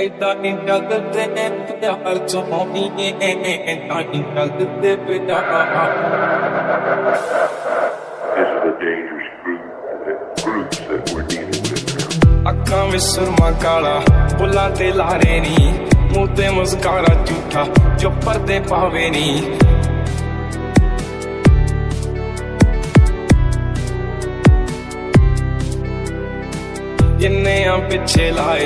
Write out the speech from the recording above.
ਏਦਾਂ ਨੀ ਚੱਲਦੇ ਪਿਆਰ ਸੋਹਣੀਏ, ਏਦਾਂ ਨੀ ਚੱਲਦੇ ਪਿਆਰ। This is a dangerous groups that we're dealing with. ਅੱਖਾਂ ਵਿੱਚ ਸੁਰਮਾ ਕਾਲਾ, ਬੁੱਲਾਂ ਤੇ ਲਾਰੇ ਨੀ, ਮੂੰਹ ਤੇ ਮੁਸਕਾਰਾ ਝੂਠਾ ਜੋ ਪਰਦੇ ਪਾਵੇ ਨੀ। ਜਿੰਨੇ ਆ ਪਿੱਛੇ ਲਾਏ